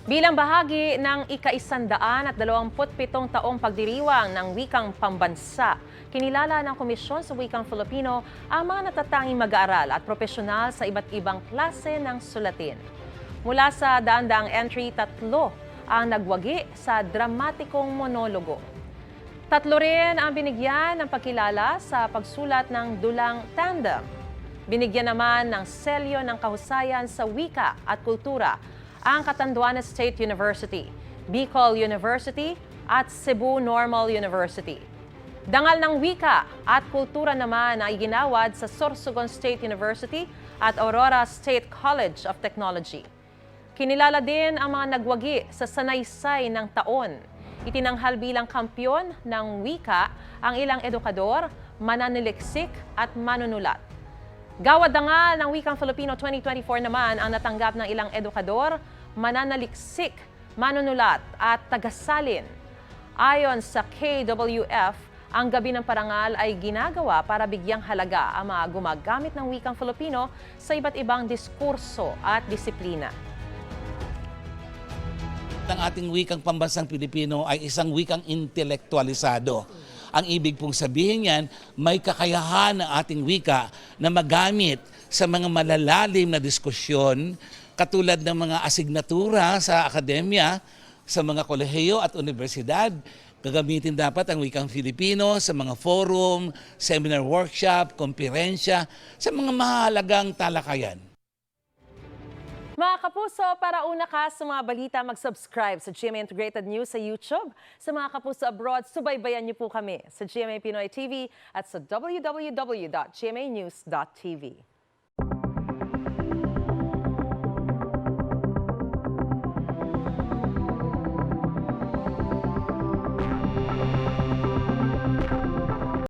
Bilang bahagi ng ika-127 taong pagdiriwang ng wikang pambansa, kinilala ng Komisyon sa Wikang Filipino ang mga natatanging mag-aaral at profesional sa iba't ibang klase ng sulatin. Mula sa daan-daang entry, 3 ang nagwagi sa dramatikong monologo. 3 rin ang binigyan ng pagkilala sa pagsulat ng dulang tandem. Binigyan naman ng selyo ng kahusayan sa wika at kultura ang Catanduanes State University, Bicol University at Cebu Normal University. Dangal ng wika at kultura naman ang iginawad sa Sorsogon State University at Aurora State College of Technology. Kinilala din ang mga nagwagi sa sanaysay ng taon. Itinanghal bilang kampyon ng wika ang ilang edukador, mananaliksik at manunulat. Gawad dangal ng Wikang Filipino 2024 naman ang natanggap ng ilang edukador, mananaliksik, manunulat at tagasalin. Ayon sa KWF, ang Gabi ng Parangal ay ginagawa para bigyang halaga ang mga gumagamit ng Wikang Filipino sa iba't ibang diskurso at disiplina. Ang ating wikang pambansang Pilipino ay isang wikang intelektualisado. Ang ibig pong sabihin yan, may kakayahan ng ating wika na magamit sa mga malalalim na diskusyon katulad ng mga asignatura sa akademya, sa mga kolehiyo at universidad. Gagamitin dapat ang wikang Filipino sa mga forum, seminar workshop, komperensya, sa mga mahalagang talakayan. Mga kapuso, para una ka sa mga balita, mag-subscribe sa GMA Integrated News sa YouTube. Sa mga kapuso abroad, subaybayan niyo po kami sa GMA Pinoy TV at sa www.gmanews.tv.